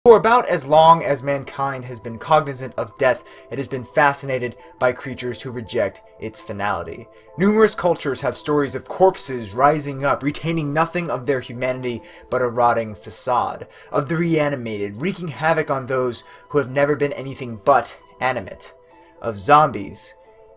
For about as long as mankind has been cognizant of death, it has been fascinated by creatures who reject its finality. Numerous cultures have stories of corpses rising up, retaining nothing of their humanity but a rotting facade, of the reanimated, wreaking havoc on those who have never been anything but animate, of zombies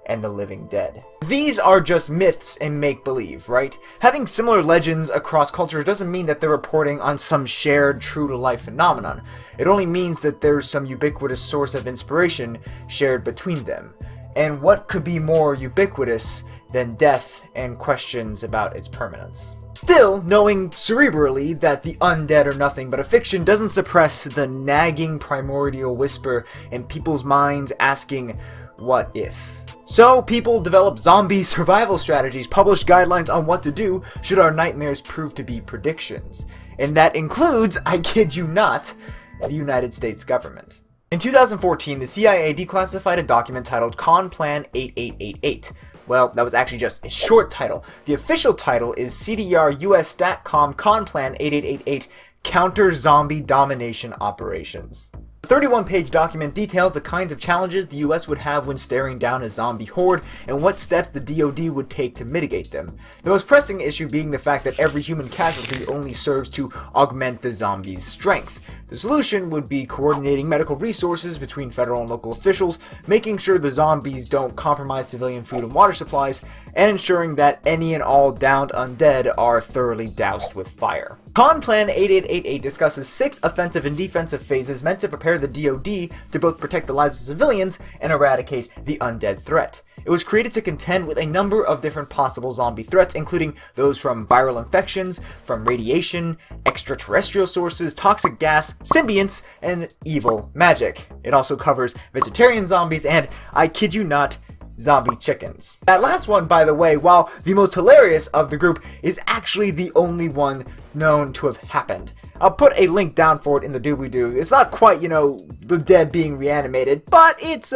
and the living dead. These are just myths and make-believe, right? Having similar legends across cultures doesn't mean that they're reporting on some shared, true-to-life phenomenon. It only means that there's some ubiquitous source of inspiration shared between them. And what could be more ubiquitous than death and questions about its permanence? Still, knowing cerebrally that the undead are nothing but a fiction doesn't suppress the nagging primordial whisper in people's minds asking, what if? So, people develop zombie survival strategies, publish guidelines on what to do should our nightmares prove to be predictions. And that includes, I kid you not, the United States government. In 2014, the CIA declassified a document titled CONPLAN 8888. Well, that was actually just a short title. The official title is CDR US StatCom CONPLAN 8888 Counter Zombie Domination Operations. The 31-page document details the kinds of challenges the US would have when staring down a zombie horde, and what steps the DoD would take to mitigate them. The most pressing issue being the fact that every human casualty only serves to augment the zombie's strength. The solution would be coordinating medical resources between federal and local officials, making sure the zombies don't compromise civilian food and water supplies, and ensuring that any and all downed undead are thoroughly doused with fire. CONPLAN 8888 discusses 6 offensive and defensive phases meant to prepare the DoD to both protect the lives of civilians and eradicate the undead threat. It was created to contend with a number of different possible zombie threats, including those from viral infections, from radiation, extraterrestrial sources, toxic gas, symbionts, and evil magic. It also covers vegetarian zombies and, I kid you not, zombie chickens. That last one, by the way, while the most hilarious of the group, is actually the only one known to have happened. I'll put a link down for it in the doobly-doo. It's not quite, you know, the dead being reanimated, but it's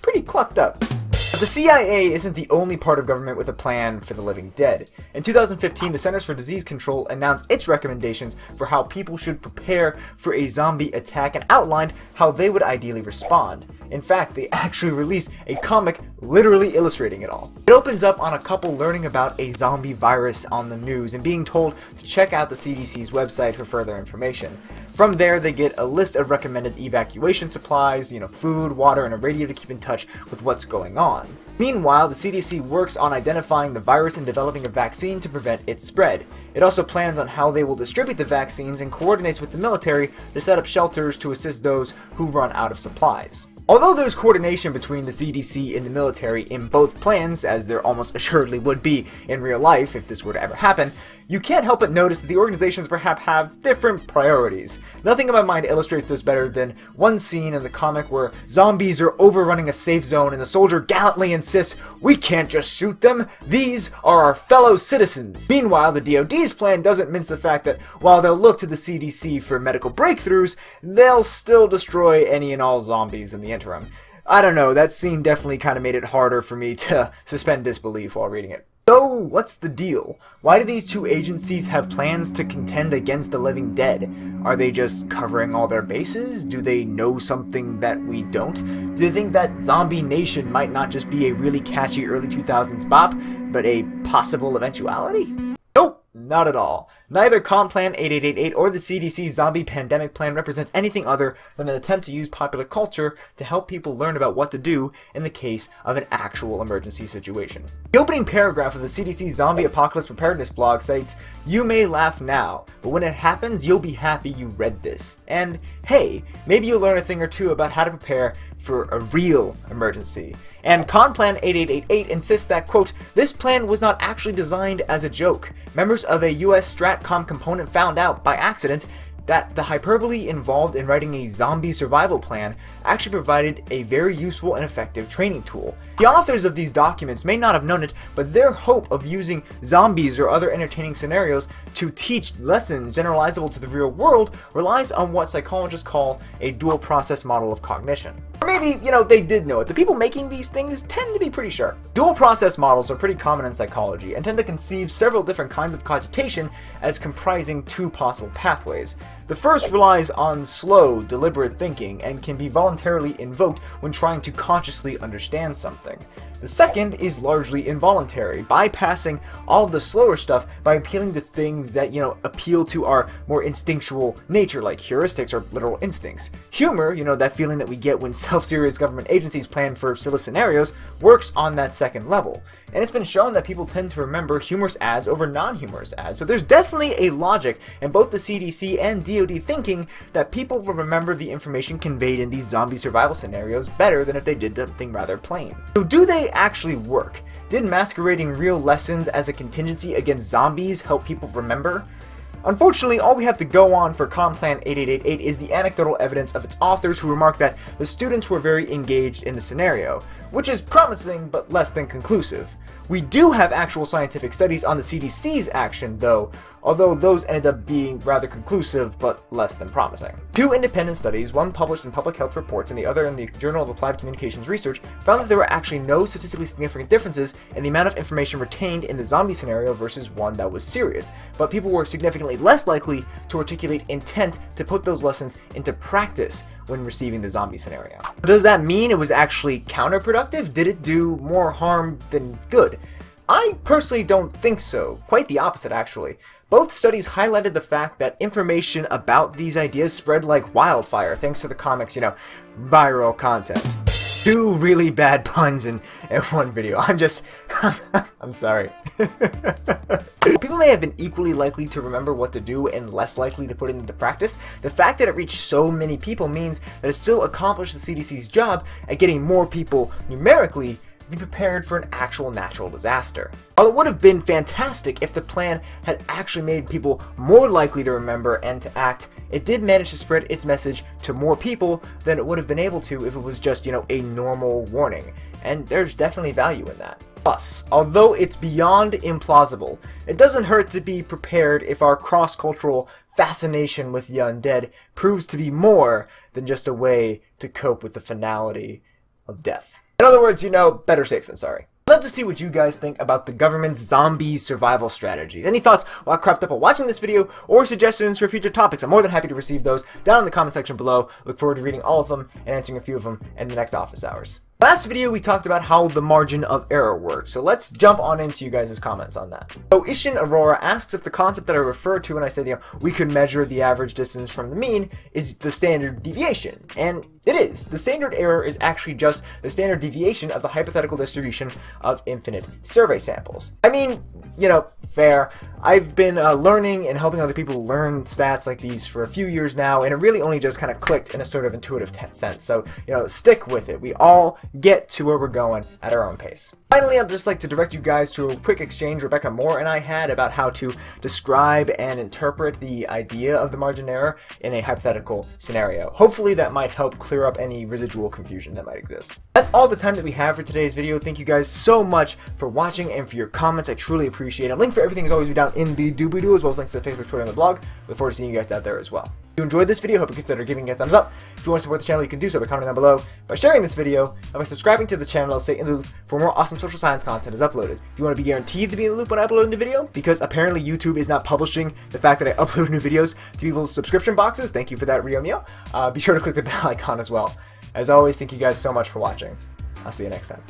pretty clucked up. But the CIA isn't the only part of government with a plan for the living dead. In 2015, the Centers for Disease Control announced its recommendations for how people should prepare for a zombie attack and outlined how they would ideally respond. In fact, they actually released a comic literally illustrating it all. It opens up on a couple learning about a zombie virus on the news and being told to check out the CDC's website for further information. From there, they get a list of recommended evacuation supplies, food, water, and a radio to keep in touch with what's going on. Meanwhile, the CDC works on identifying the virus and developing a vaccine to prevent its spread. It also plans on how they will distribute the vaccines and coordinates with the military to set up shelters to assist those who run out of supplies. Although there's coordination between the CDC and the military in both plans, as there almost assuredly would be in real life if this were to ever happen, you can't help but notice that the organizations perhaps have different priorities. Nothing in my mind illustrates this better than one scene in the comic where zombies are overrunning a safe zone and the soldier gallantly insists, "We can't just shoot them, these are our fellow citizens." Meanwhile, the DoD's plan doesn't mince the fact that while they'll look to the CDC for medical breakthroughs, they'll still destroy any and all zombies in the interim. I don't know, that scene definitely kind of made it harder for me to suspend disbelief while reading it. So, what's the deal? Why do these two agencies have plans to contend against the living dead? Are they just covering all their bases? Do they know something that we don't? Do they think that Zombie Nation might not just be a really catchy early 2000s bop, but a possible eventuality? Nope, not at all. Neither CONPLAN 8888 or the CDC Zombie Pandemic Plan represents anything other than an attempt to use popular culture to help people learn about what to do in the case of an actual emergency situation. The opening paragraph of the CDC Zombie Apocalypse Preparedness blog states, "You may laugh now, but when it happens, you'll be happy you read this." And hey, maybe you'll learn a thing or two about how to prepare for a real emergency. And CONPLAN 8888 insists that, quote, "This plan was not actually designed as a joke. Members of a US STRATCOM component found out, by accident, that the hyperbole involved in writing a zombie survival plan actually provided a very useful and effective training tool. The authors of these documents may not have known it, but their hope of using zombies or other entertaining scenarios to teach lessons generalizable to the real world relies on what psychologists call a dual process model of cognition." Or maybe, they did know it. The people making these things tend to be pretty sharp. Dual process models are pretty common in psychology and tend to conceive several different kinds of cogitation as comprising two possible pathways. The first relies on slow, deliberate thinking and can be voluntarily invoked when trying to consciously understand something. The second is largely involuntary, bypassing all of the slower stuff by appealing to things that, appeal to our more instinctual nature, like heuristics or literal instincts. Humor, that feeling that we get when self-serious government agencies plan for silly scenarios, works on that second level. And it's been shown that people tend to remember humorous ads over non-humorous ads, so there's definitely a logic in both the CDC and DoD thinking that people will remember the information conveyed in these zombie survival scenarios better than if they did something rather plain. So do they actually work? Did masquerading real lessons as a contingency against zombies help people remember? Unfortunately, all we have to go on for CONPLAN 8888 is the anecdotal evidence of its authors, who remarked that the students were very engaged in the scenario, which is promising but less than conclusive. We do have actual scientific studies on the CDC's action, though, although those ended up being rather conclusive but less than promising. Two independent studies, one published in Public Health Reports and the other in the Journal of Applied Communications Research, found that there were actually no statistically significant differences in the amount of information retained in the zombie scenario versus one that was serious, but people were significantly less likely to articulate intent to put those lessons into practice when receiving the zombie scenario. Does that mean it was actually counterproductive? Did it do more harm than good? I personally don't think so. Quite the opposite, actually. Both studies highlighted the fact that information about these ideas spread like wildfire thanks to the comics, viral content. Two really bad puns in one video. I'm sorry. People may have been equally likely to remember what to do and less likely to put it into practice. The fact that it reached so many people means that it still accomplished the CDC's job at getting more people numerically be prepared for an actual natural disaster. While it would have been fantastic if the plan had actually made people more likely to remember and to act, it did manage to spread its message to more people than it would have been able to if it was just, a normal warning. And there's definitely value in that. Plus, although it's beyond implausible, it doesn't hurt to be prepared if our cross-cultural fascination with the undead proves to be more than just a way to cope with the finality of death. In other words, better safe than sorry. I'd love to see what you guys think about the government's zombie survival strategies. Any thoughts while cropped up while watching this video, or suggestions for future topics? I'm more than happy to receive those down in the comment section below. Look forward to reading all of them and answering a few of them in the next office hours. Last video we talked about how the margin of error works, so let's jump on into you guys' comments on that. So Ishin Aurora asks if the concept that I referred to when I said, we could measure the average distance from the mean is the standard deviation. And it is. The standard error is actually just the standard deviation of the hypothetical distribution of infinite survey samples. I mean, fair. I've been learning and helping other people learn stats like these for a few years now, and it really only just kind of clicked in a sort of intuitive sense. So, stick with it. We all get to where we're going at our own pace. Finally, I'd just like to direct you guys to a quick exchange Rebecca Moore and I had about how to describe and interpret the idea of the margin error in a hypothetical scenario. Hopefully that might help clear up any residual confusion that might exist. That's all the time that we have for today's video. Thank you guys so much for watching and for your comments. I truly appreciate it. A link for everything is always down in the doobly-doo, as well as links to the Facebook, Twitter, and the blog. Look forward to seeing you guys out there as well. If you enjoyed this video, hope you consider giving it a thumbs up. If you want to support the channel, you can do so by commenting down below, by sharing this video, and by subscribing to the channel to stay in the loop for more awesome social science content is uploaded. If you want to be guaranteed to be in the loop when I upload a new video, because apparently YouTube is not publishing the fact that I upload new videos to people's subscription boxes, thank you for that, Rio Mio. Be sure to click the bell icon as well. As always, thank you guys so much for watching. I'll see you next time.